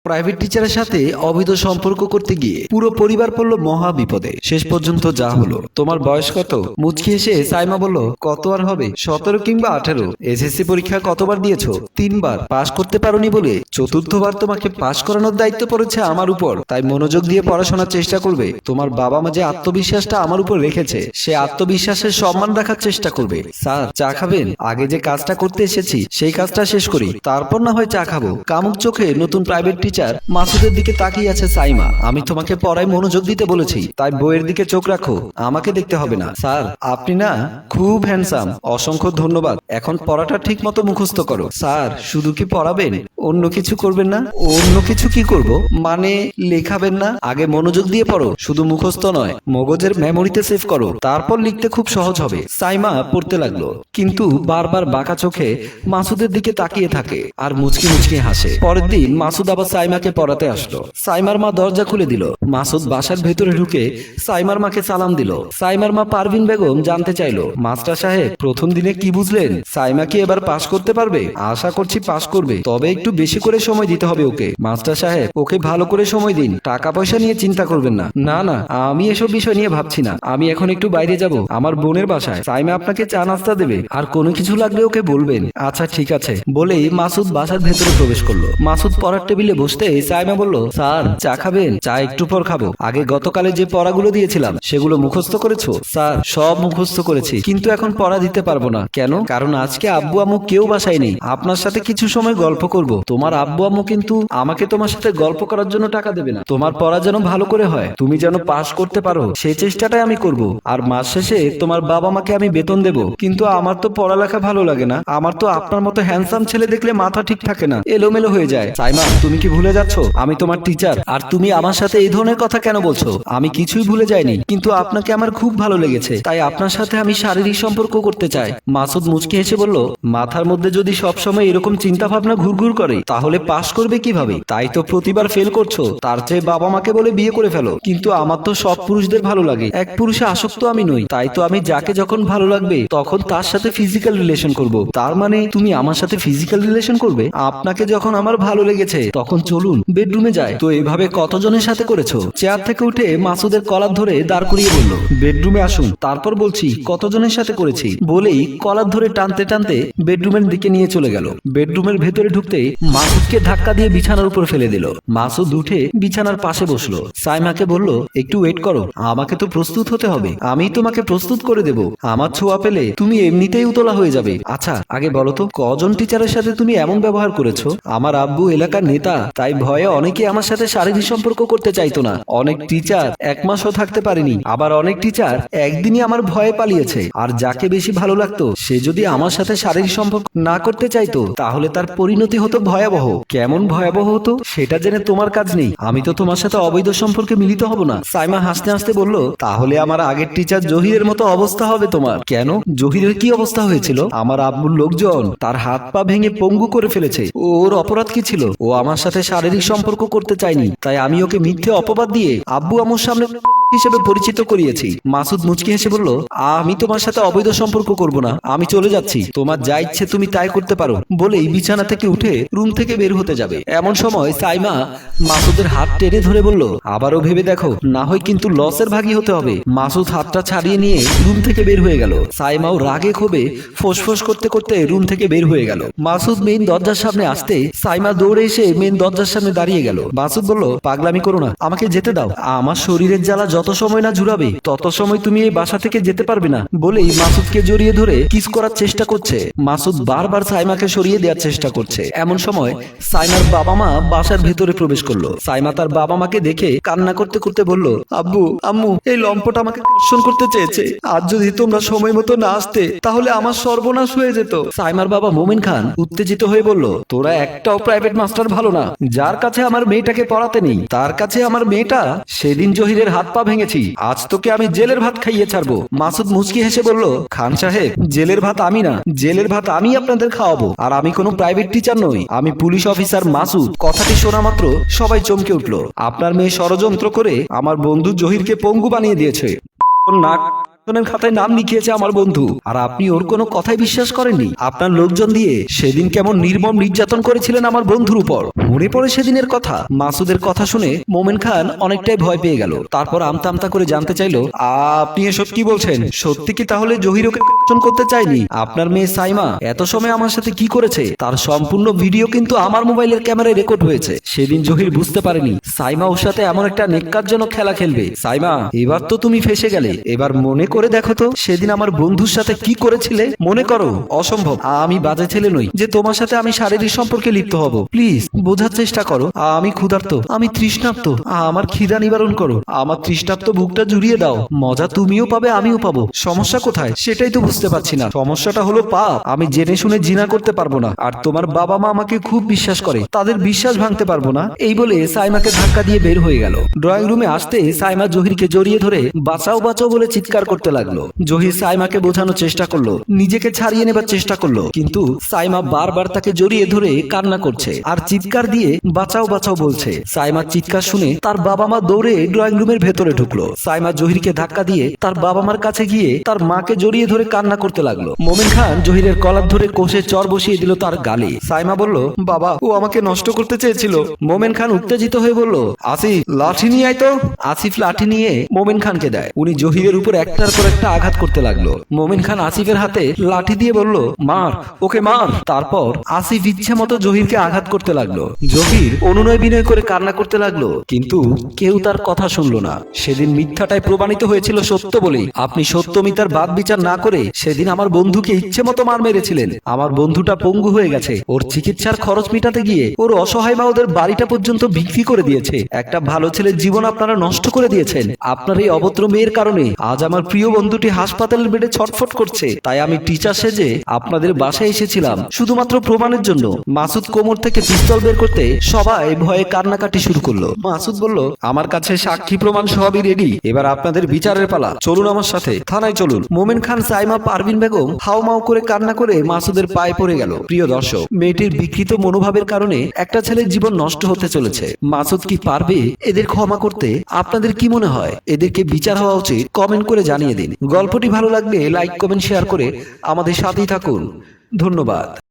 Private টিচারের সাথে অবৈধ সম্পর্ক করতে গিয়ে পুরো পরিবার পড়ল মহা বিপদে। শেষ পর্যন্ত যা হলো। তোমার বয়স কত? মুচকি এসে সাইমা বলল, কত আর হবে, 17 কিংবা 18। এসএসসি পরীক্ষা কতবার দিয়েছো? 3বার। পাশ করতে পারোনি বলে চতুর্থবার তোমাকে পাশ করানোর দায়িত্ব পড়েছে আমার উপর। তাই মনোযোগ দিয়ে পড়াশোনার চেষ্টা করবে। তোমার বাবা মা যে আত্মবিশ্বাসটা আমার উপর রেখেছে, সে আত্মবিশ্বাসের সম্মান রাখার চেষ্টা করবে। স্যার, চা খাবেন? আগে যে কাজটা করতে এসেছি সেই কাজটা শেষ করি, তারপর না হয় চা খাবো। কামুক চোখে নতুন প্রাইভেট টিচার মাসুদের দিকে তাকিয়ে আছে সাইমা। আমি তোমাকে পড়ায় মনোযোগ দিতে বলেছি, তাই বইয়ের দিকে চোখ রাখো, আমাকে দেখতে হবে না। স্যার, আপনি না খুব হ্যান্ডসাম, অসংখ্য ধন্যবাদ। এখন পড়াটা ঠিক মতো মুখস্থ করো। স্যার, শুধু কি পড়াবেন, অন্য কিছু করবেন না? অন্য কিছু কি করব? মানে লেখাবেন না? আগে মনোযোগ দিয়ে পড়ো, শুধু মুখস্থ নয়, মগজের মেমোরিতে সেভ করো, তারপর লিখতে খুব সহজ হবে। সাইমা পড়তে লাগলো, কিন্তু বারবার বাঁকা চোখে মাসুদের দিকে তাকিয়ে থাকে আর মুচকি মুচকি হাসে। পরের দিন মাসুদ আবার সাইমাকে পড়াতে আসলো। সাইমার মা দরজা খুলে দিল। মাসুদ বাসার ভেতরে ঢুকে সাইমার মাকে সালাম দিল। সাইমার মা পারভিন বেগম জানতে চাইলো, মাস্টার সাহেব, প্রথম দিনে কি বুঝলেন? সাইমা কি এবার পাশ করতে পারবে? আশা করছি পাশ করবে, তবে একটু বেশি করে সময় দিতে হবে ওকে। মাস্টার সাহেব, ওকে ভালো করে সময় দিন, টাকা পয়সা নিয়ে চিন্তা করবেন না। না না, আমি এসব বিষয় নিয়ে ভাবছি না, আমি এখন একটু বাইরে যাব, আমার বোনের বাসায়। সাইমা আপনাকে চা নাস্তা দেবে, আর কোনো কিছু লাগলে ওকে বলবেন। আচ্ছা ঠিক আছে, বলেই মাসুদ বাসার ভেতরে প্রবেশ করলো। মাসুদ পড়ার টেবিলে বসতে সাইমা বলল, স্যার, চা খাবেন? চা একটু পর খাবো। আগে গতকালে যে পড়াগুলো দিয়েছিলাম সেগুলো মুখস্থ করেছো? স্যার, সব মুখস্থ করেছি, কিন্তু এখন পড়া দিতে পারবো না। কেন? কারণ আজকে আব্বু আম্মু কেউ বাসায় নেই, আপনার সাথে কিছু সময় গল্প করব। তোমার আব্বু আম্মু কিন্তু আমাকে তোমার সাথে গল্প করার জন্য টাকা দেবে না। তোমার পড়া যেন ভালো করে হয়, তুমি যেন পাশ করতে পারো, সেই চেষ্টাটাই আমি করব। আর মাস শেষে তোমার বাবা মাকে আমি বেতন দেব। কিন্তু আমার তো পড়ালেখা ভালো লাগে না, আমার তো আপনার মতো হ্যান্ডসাম ছেলে দেখলে মাথা ঠিক থাকে না, এলোমেলো হয়ে যায়। সাইমা, তুমি কি ভুলে যাচ্ছ আমি তোমার টিচার? আর তুমি আমার সাথে এই ধরনের কথা কেন বলছো? আমি কিছুই ভুলে যাইনি, কিন্তু আপনাকে আমার খুব ভালো লেগেছে, তাই আপনার সাথে আমি শারীরিক সম্পর্ক করতে চাই। মাসুদ মুচকি হেসে বলল, মাথার মধ্যে যদি সবসময় এরকম চিন্তা ভাবনা ঘুরঘুর করে তাহলে পাশ করবে কিভাবে? তাই তো প্রতিবার ফেল করছো, তার চেয়ে বাবা মাকে বলে বিয়ে করে ফেলো। কিন্তু আমার তো সব পুরুষদের ভালো লাগে, এক পুরুষে আসক্ত আমি নই, তাই তো আমি যাকে যখন ভালো লাগবে তখন তার সাথে ফিজিক্যাল রিলেশন করব। তার মানে তুমি আমার সাথে ফিজিক্যাল রিলেশন করবে? আপনাকে যখন আমার ভালো লেগেছে তখন চলুন বেডরুমে যায়। তো এভাবে কতজনের সাথে করেছো? চেয়ার থেকে উঠে মাসুদের কলার ধরে দাঁড় করিয়ে বলল, বেডরুমে আসুন, তারপর বলছি কতজনের সাথে করেছি। বলেই কলার ধরে টানতে টানতে বেডরুমের দিকে নিয়ে চলে গেল। বেডরুমের ভেতরে ঢুকতে মাসুদকে ধাক্কা দিয়ে বিছানার উপর ফেলে দিল। মাসুদ উঠে বিছানার পাশে বসলো। সাইমাকে বলল, একটু ওয়েট করো, আমাকে তো প্রস্তুত হতে হবে, আমি তোমাকে প্রস্তুত করে দেব। আমার ছোঁয়া পেলে তুমি এমনিতেই উতলা হয়ে যাবে। আচ্ছা আগে বলো তো, কজন টিচারের সাথে তুমি এমন ব্যবহার করেছো? আমার আব্বু এলাকার নেতা, তাই ভয়ে অনেকে আমার সাথে শারীরিক সম্পর্ক করতে চাইতো না। অনেক টিচার 1 মাসও থাকতে পারেনি, আবার অনেক টিচার একদিনই আমার ভয়ে পালিয়েছে। আর যাকে বেশি ভালো লাগতো সে যদি আমার সাথে শারীরিক সম্পর্ক না করতে চাইতো তাহলে তার পরিণতি হতো ভয়াবহ। কেমন ভয়াবহ হতো সেটা জেনে তোমার কাজ নেই, আমি তো তোমার সাথে অবৈধ সম্পর্কে মিলিত হব না। সাইমা হাসতে হাসতে বলল, তাহলে আমার আগের টিচার জহিরের মতো অবস্থা হবে তোমার। কেন? জহিরের কি অবস্থা হয়েছিল? আমার আব্বুর লোকজন তার হাত পা ভেঙে পঙ্গু করে ফেলেছে। ওর অপরাধ কি ছিল? ও আমার সাথে শারীরিক সম্পর্ক করতে চায়নি, তাই আমি ওকে মিথ্যে অপবাদ দিয়ে আব্বু আম্মুর সামনে হিসেবে পরিচিত করিয়েছি। মাসুদ মুচকি হেসে বলল, আমি তোমার সাথে অবৈধ সম্পর্ক করব না, আমি চলে যাচ্ছি, তোমার যা ইচ্ছে তুমি তাই করতে পারো। বলেই বিছানা থেকে উঠে রুম থেকে বের হতে যাবে। এমন সময় সাইমা মাসুদের হাত টেনে ধরে বলল, আবারও ভেবে দেখো, না হয় কিন্তু লসের ভাগী হতে হবে। মাসুদ হাতটা ছাড়িয়ে নিয়ে রুম থেকে বের হয়ে গেল। সাইমাও রাগে ক্ষোভে ফোঁসফোঁস করতে করতে রুম থেকে বের হয়ে গেল। মাসুদ মেইন দরজার সামনে আসতে সাইমা দৌড়ে এসে মেইন দরজার সামনে দাঁড়িয়ে গেল। মাসুদ বলল, পাগলামি করো না, আমাকে যেতে দাও, আমার শরীরের জ্বালা যত সময় না জুড়াবে তত সময় তুমি এই বাসা থেকে যেতে পারবে না। বলেই মাসুদকে জড়িয়ে ধরে কিস করার চেষ্টা করছে। মাসুদ বারবার সাইমাকে সরিয়ে দেওয়ার চেষ্টা করছে। এমন সময় সাইমার বাবা মা বাসার ভেতরে প্রবেশ করলো। সাইমা তার বাবা মাকে দেখে কান্না করতে করতে বলল, আব্বু আম্মু, এই লম্পট আমাকে ধর্ষণ করতে চেয়েছে, আজ যদি তোমরা সময় মতো না আসতে তাহলে আমার সর্বনাশ হয়ে যেত। সাইমার বাবা মোমিন খান উত্তেজিত হয়ে বলল, তোরা একটাও প্রাইভেট মাস্টার ভালো না, যার কাছে আমার মেয়েটাকে পড়াতে নেই তার কাছে আমার মেয়েটা সেদিন জহিরের হাত পা ভেঙেছি, আজ তোকে আমি জেলের ভাত খাইয়ে ছাড়বো। মাসুদ মুচকি হেসে বলল, খান সাহেব, জেলের ভাত আমি না, জেলের ভাত আমি আপনাদের খাওয়াবো। আর আমি কোনো প্রাইভেট টিচার নই, আমি পুলিশ অফিসার মাসুদ। কথাটি শোনা মাত্র সবাই চমকে উঠলো। আপনার মেয়ে ষড়যন্ত্র করে আমার বন্ধু জহিরকে পঙ্গু বানিয়ে দিয়েছে। নাক বেতনের খাতায় নাম লিখিয়েছে আমার বন্ধু, আর আপনি ওর কোনো কথাই বিশ্বাস করেননি। আপনার লোকজন দিয়ে সেদিন কেমন নির্মম নির্যাতন করেছিলেন আমার বন্ধুর উপর। মনে পড়ে সেদিনের কথা। মাসুদের কথা শুনে মোমেন খান অনেকটাই ভয় পেয়ে গেল। তারপর আমতা আমতা করে জানতে চাইলো, আপনি এসব কি বলছেন? সত্যি কি তাহলে জহির ওকে করতে চাইনি? আপনার মেয়ে সাইমা এত সময় আমার সাথে কি করেছে তার সম্পূর্ণ ভিডিও কিন্তু আমার মোবাইলের ক্যামেরায় রেকর্ড হয়েছে। সেদিন জহির বুঝতে পারেনি সাইমা ওর সাথে এমন একটা নেক্কারজনক খেলা খেলবে। সাইমা, এবার তো তুমি ফেসে গেলে। এবার মনে করে দেখো তো সেদিন আমার বন্ধুর সাথে কি করেছিলে। মনে করো। অসম্ভব। আমি বাজে ছেলে নই যে তোমার সাথে আমি শারীরিক সম্পর্কে লিপ্ত হব। প্লিজ বোঝার চেষ্টা করো। আমি ক্ষুধার্ত, আমি তৃষ্ণার্ত। আমার খিদা নিবারণ করো। আমার তৃষ্ণার্ত বুকটা জুড়িয়ে দাও। মজা তুমিও পাবে, আমিও পাবো। সমস্যা কোথায় সেটাই তো বুঝতে পারছি না। সমস্যাটা হলো পাপ। আমি জেনে শুনে জিনা করতে পারবো না। আর তোমার বাবা মা আমাকে খুব বিশ্বাস করে, তাদের বিশ্বাস ভাঙতে পারবো না। এই বলে সাইমাকে ধাক্কা দিয়ে বের হয়ে গেল। ড্রয়িং রুমে আসতে সাইমা জহিরকে জড়িয়ে ধরে বাঁচাও বাঁচাও বলে চিৎকার করতে লাগলো। জহির সাইমাকে বোঝানোর চেষ্টা করলো, নিজেকে ছাড়িয়ে নেবার চেষ্টা করলো, কিন্তু সাইমা বারবার তাকে জড়িয়ে ধরে কান্না করছে আর চিৎকার দিয়ে বাঁচাও বাঁচাও বলছে। সাইমার চিৎকার শুনে তার বাবা মা দৌড়ে ড্রয়িং রুমের ভেতরে ঢুকলো। সাইমা জহিরকে ধাক্কা দিয়ে তার বাবা মার কাছে গিয়ে তার মাকে জড়িয়ে ধরে কান্না করতে লাগলো। মোমেন খান জহিরের কলার ধরে কষে চর বসিয়ে দিল তার গালে। সাইমা বলল, বাবা, ও আমাকে নষ্ট করতে চেয়েছিল। মোমেন খান উত্তেজিত হয়ে বলল, আসিফ লাঠি নিয়ে আয় তো। আসিফ লাঠি নিয়ে মোমেন খানকে দেয়। উনি জহিরের উপর একটার পর একটা আঘাত করতে লাগলো। মোমেন খান আসিফের হাতে লাঠি দিয়ে বলল, মার, ওকে মার। তারপর আসিফ ইচ্ছে মতো জহিরকে আঘাত করতে লাগলো। জহির অনুনয় বিনয় করে কান্না করতে লাগলো, কিন্তু কেউ তার কথা শুনলো না। সেদিন মিথ্যাটাই প্রমাণিত হয়েছিল সত্য বলেই। আপনি সত্য মিথ্যার বাদ বিচার না করে সেদিন আমার বন্ধুকে ইচ্ছে মতো মার মেরেছিলেন। আমার বন্ধুটা পঙ্গু হয়ে গেছে। ওর চিকিৎসার খরচ মিটাতে গিয়ে ওর অসহায় মা ওদের বাড়িটা পর্যন্ত বিক্রি করে দিয়েছে। একটা ভালো ছেলের জীবন আপনারা নষ্ট করে দিয়েছেন। আপনার এই অভদ্র মেয়ের কারণে আজ আমার প্রিয় বন্ধুটি হাসপাতালের বেডে ছটফট করছে। তাই আমি টিচার সেজে আপনাদের বাসায় এসেছিলাম শুধুমাত্র প্রমাণের জন্য। মাসুদ কোমর থেকে পিস্তল বের করতে সবাই ভয়ে কান্নাকাটি শুরু করলো। মাসুদ বলল, আমার কাছে সাক্ষী প্রমাণ সবই রেডি। এবার আপনাদের বিচারের পালা। চলুন আমার সাথে থানায় চলুন। মোমেন খান, সাইমা, পারভিন বেগম হাউমাউ করে কান্না করে মাসুদের পায়ে পড়ে গেল। প্রিয় দর্শক, মেয়েটির বিকৃত মনোভাবের কারণে একটা ছেলের জীবন নষ্ট হতে চলেছে। মাসুদ কি পারবে এদের ক্ষমা করতে? আপনাদের কি মনে হয় এদেরকে বিচার হওয়া উচিত? কমেন্ট করে জানিয়ে দিন। গল্পটি ভালো লাগলে লাইক, কমেন্ট, শেয়ার করে আমাদের সাথেই থাকুন। ধন্যবাদ।